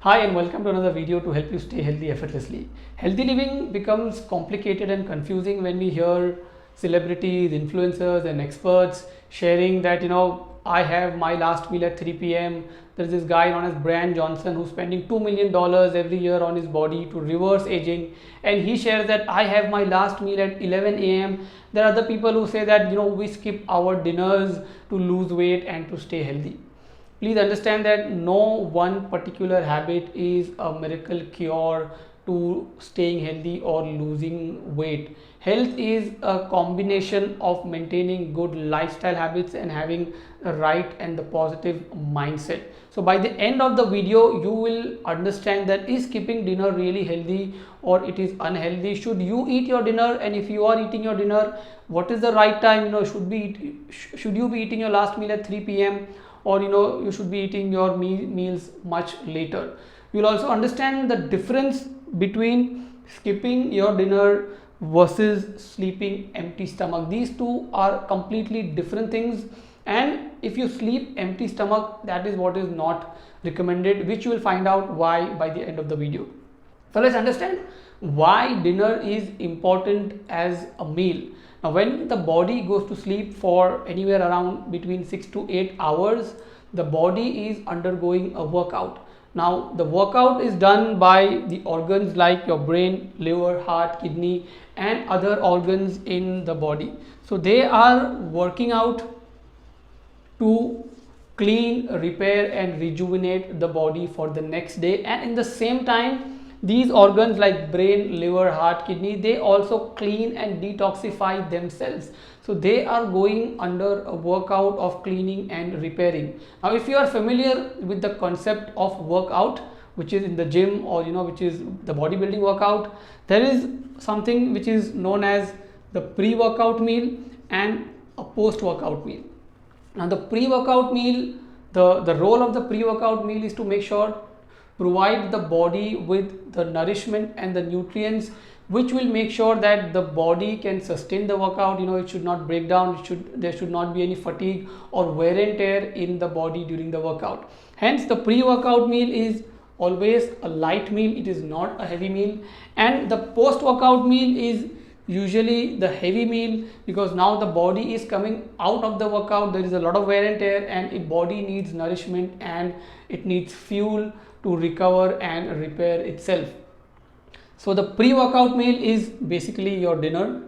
Hi and welcome to another video to help you stay healthy effortlessly. Healthy living becomes complicated and confusing when we hear celebrities, influencers and experts sharing that I have my last meal at 3 p.m. There's this guy known as Brian Johnson who's spending $2 million every year on his body to reverse aging, and he shares that I have my last meal at 11 a.m. There are other people who say that we skip our dinners to lose weight and to stay healthy. Please understand that no one particular habit is a miracle cure to staying healthy or losing weight. Health is a combination of maintaining good lifestyle habits and having the right and the positive mindset. So by the end of the video, you will understand that is skipping dinner really healthy or it is unhealthy. Should you eat your dinner, and if you are eating your dinner, what is the right time? Should you be eating your last meal at 3 p.m. or you should be eating your meals much later. You'll also understand the difference between skipping your dinner versus sleeping empty stomach. These two are completely different things, and if you sleep empty stomach, that is what is not recommended, which you will find out why by the end of the video. So let's understand why dinner is important as a meal. Now, when the body goes to sleep for anywhere around between 6 to 8 hours, the body is undergoing a workout. Now, the workout is done by the organs like your brain, liver, heart, kidney, and other organs in the body. So, they are working out to clean, repair, and rejuvenate the body for the next day, and in the same time, these organs like brain, liver, heart, kidney, they also clean and detoxify themselves. So they are going under a workout of cleaning and repairing. Now, if you are familiar with the concept of workout, which is in the gym or which is the bodybuilding workout, there is something which is known as the pre-workout meal and a post-workout meal. Now, the pre-workout meal, the role of the pre-workout meal is to make sure provide the body with the nourishment and the nutrients which will make sure that the body can sustain the workout. It should not break down, there should not be any fatigue or wear and tear in the body during the workout. Hence, the pre-workout meal is always a light meal, it is not a heavy meal, and the post-workout meal is usually the heavy meal, because now the body is coming out of the workout, there is a lot of wear and tear, and the body needs nourishment and it needs fuel to recover and repair itself. So the pre-workout meal is basically your dinner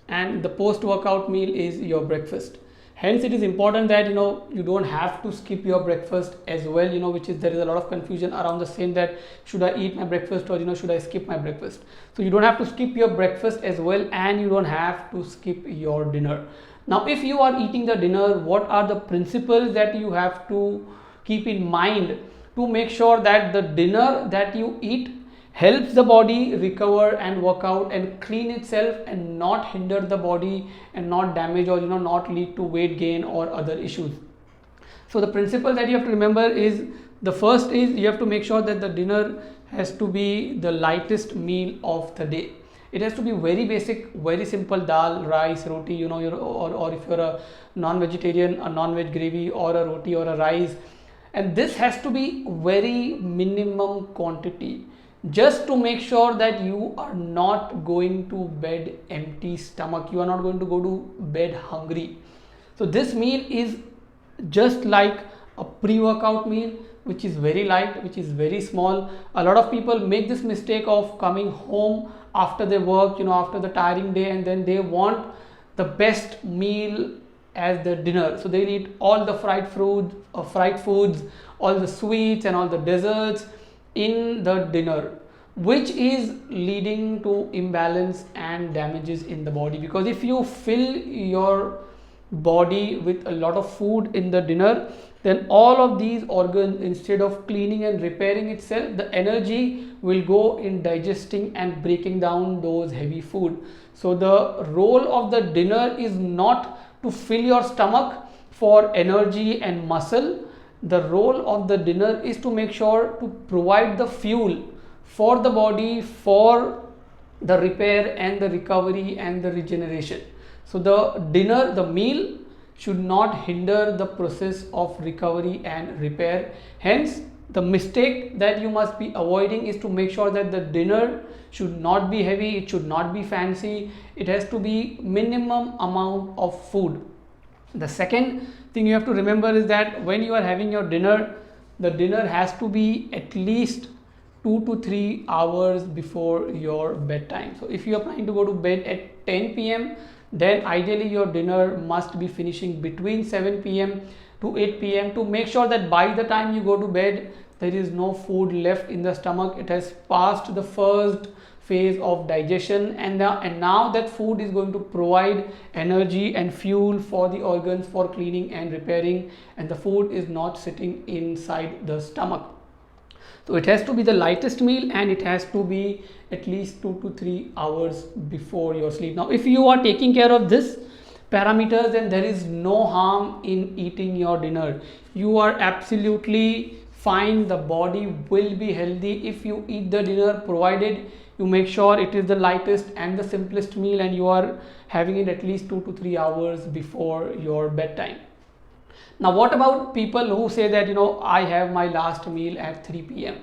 and the post-workout meal is your breakfast. Hence, it is important that you don't have to skip your breakfast as well, which is there is a lot of confusion around the same, that should I eat my breakfast or should I skip my breakfast. So you don't have to skip your breakfast as well, and you don't have to skip your dinner. Now, if you are eating the dinner, what are the principles that you have to keep in mind to make sure that the dinner that you eat helps the body recover and work out and clean itself and not hinder the body and not damage or not lead to weight gain or other issues. So the principle that you have to remember is, the first is you have to make sure that the dinner has to be the lightest meal of the day. It has to be very basic, very simple: dal, rice, roti, or if you're a non-vegetarian, a non-veg gravy or a roti or a rice. And this has to be very minimum quantity, just to make sure that you are not going to bed empty stomach, you are not going to go to bed hungry. So this meal is just like a pre-workout meal, which is very light, which is very small. A lot of people make this mistake of coming home after their work, after the tiring day, and then they want the best meal as their dinner. So they eat all the fried foods, all the sweets and all the desserts in the dinner, which is leading to imbalance and damages in the body. Because if you fill your body with a lot of food in the dinner, then all of these organs, instead of cleaning and repairing itself, the energy will go in digesting and breaking down those heavy food. So the role of the dinner is not to fill your stomach for energy and muscle. The role of the dinner is to make sure to provide the fuel for the body for the repair and the recovery and the regeneration. So the dinner, the meal should not hinder the process of recovery and repair. Hence, The mistake that you must be avoiding is to make sure that the dinner should not be heavy, it should not be fancy, it has to be minimum amount of food. The second thing you have to remember is that when you are having your dinner, the dinner has to be at least 2 to 3 hours before your bedtime. So if you are planning to go to bed at 10 p.m., then ideally your dinner must be finishing between 7 p.m. to 8 p.m. to make sure that by the time you go to bed, there is no food left in the stomach. It has passed the first phase of digestion, and now that food is going to provide energy and fuel for the organs for cleaning and repairing, and the food is not sitting inside the stomach. So it has to be the lightest meal, and it has to be at least 2 to 3 hours before your sleep. Now if you are taking care of this parameters, then there is no harm in eating your dinner. You are absolutely fine. The body will be healthy if you eat the dinner, provided you make sure it is the lightest and the simplest meal, and you are having it at least 2 to 3 hours before your bedtime. Now what about people who say that, I have my last meal at 3 p.m.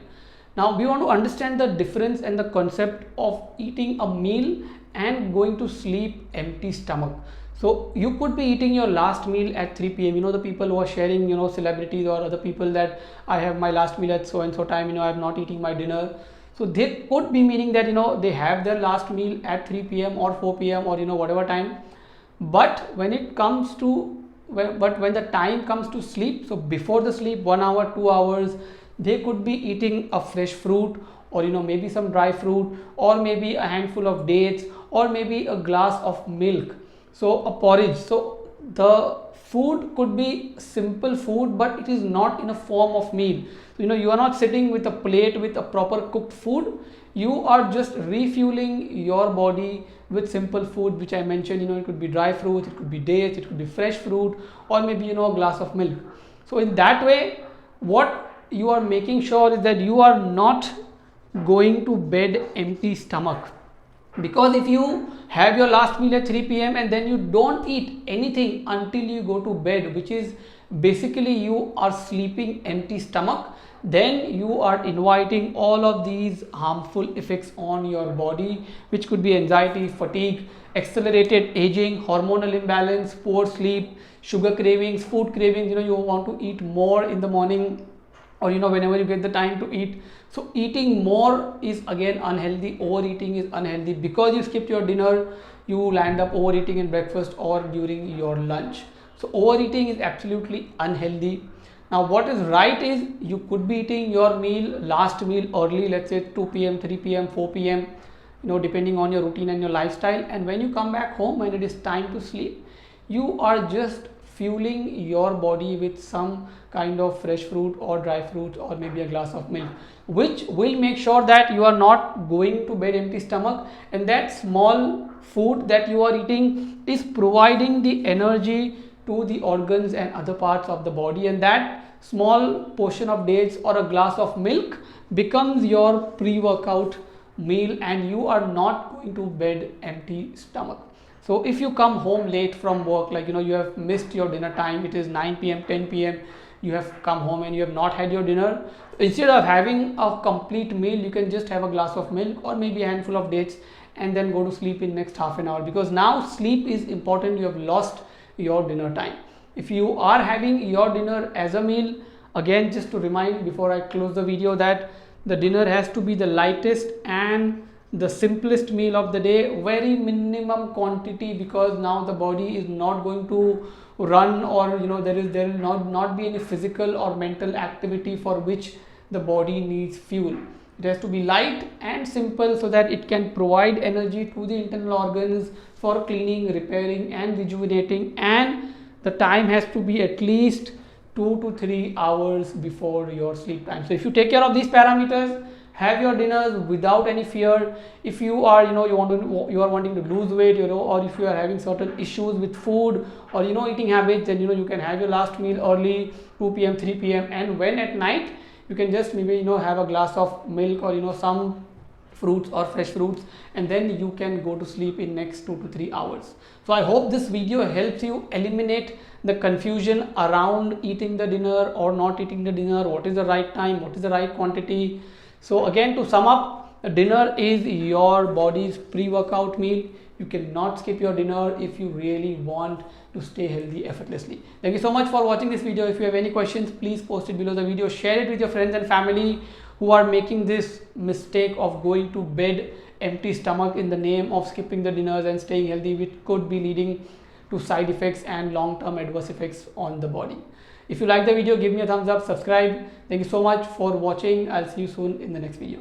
Now we want to understand the difference and the concept of eating a meal and going to sleep empty stomach. So you could be eating your last meal at 3 p.m. The people who are sharing, celebrities or other people, that I have my last meal at so and so time, I am not eating my dinner. So they could be meaning that, they have their last meal at 3 p.m. or 4 p.m. or, whatever time. But when it comes to, when the time comes to sleep, so before the sleep, 1 hour, 2 hours, they could be eating a fresh fruit, or, maybe some dry fruit, or maybe a handful of dates, or maybe a glass of milk. So a porridge. So the food could be simple food, but it is not in a form of meal. So, you are not sitting with a plate with a proper cooked food. You are just refueling your body with simple food, which I mentioned. It could be dry fruits, it could be dates, it could be fresh fruit, or maybe, a glass of milk. So in that way, what you are making sure is that you are not going to bed empty stomach. Because if you have your last meal at 3 p.m. and then you don't eat anything until you go to bed, which is basically you are sleeping empty stomach, then you are inviting all of these harmful effects on your body, which could be anxiety, fatigue, accelerated aging, hormonal imbalance, poor sleep, sugar cravings, food cravings. You want to eat more in the morning, or whenever you get the time to eat. So eating more is again unhealthy. Overeating is unhealthy. Because you skipped your dinner, you land up overeating in breakfast or during your lunch. So overeating is absolutely unhealthy. Now what is right is, you could be eating your last meal early, let's say 2 p.m, 3 p.m, 4 p.m, depending on your routine and your lifestyle. And when you come back home, when it is time to sleep, you are just fueling your body with some kind of fresh fruit or dry fruit, or maybe a glass of milk, which will make sure that you are not going to bed empty stomach, and that small food that you are eating is providing the energy to the organs and other parts of the body, and that small portion of dates or a glass of milk becomes your pre-workout meal, and you are not going to bed empty stomach. So if you come home late from work, like you have missed your dinner time, it is 9 p.m, 10 p.m, you have come home and you have not had your dinner, instead of having a complete meal, you can just have a glass of milk or maybe a handful of dates, and then go to sleep in next half an hour, because now sleep is important. You have lost your dinner time. If you are having your dinner as a meal, again, just to remind before I close the video, that the dinner has to be the lightest and the simplest meal of the day, very minimum quantity, because now the body is not going to run, or there will not be any physical or mental activity for which the body needs fuel. It has to be light and simple, so that it can provide energy to the internal organs for cleaning, repairing and rejuvenating, and the time has to be at least 2 to 3 hours before your sleep time. So if you take care of these parameters, have your dinners without any fear. If you are you are wanting to lose weight, or if you are having certain issues with food or eating habits, then you can have your last meal early, 2 p.m, 3 p.m, and when at night, you can just maybe have a glass of milk or some fruits or fresh fruits, and then you can go to sleep in next 2 to 3 hours. So I hope this video helps you eliminate the confusion around eating the dinner or not eating the dinner, what is the right time, what is the right quantity. So again, to sum up, dinner is your body's pre-workout meal. You cannot skip your dinner if you really want to stay healthy effortlessly. Thank you so much for watching this video. If you have any questions, please post it below the video. Share it with your friends and family who are making this mistake of going to bed empty stomach in the name of skipping the dinners and staying healthy, which could be leading to side effects and long-term adverse effects on the body. If you like the video, give me a thumbs up, subscribe. Thank you so much for watching. I'll see you soon in the next video.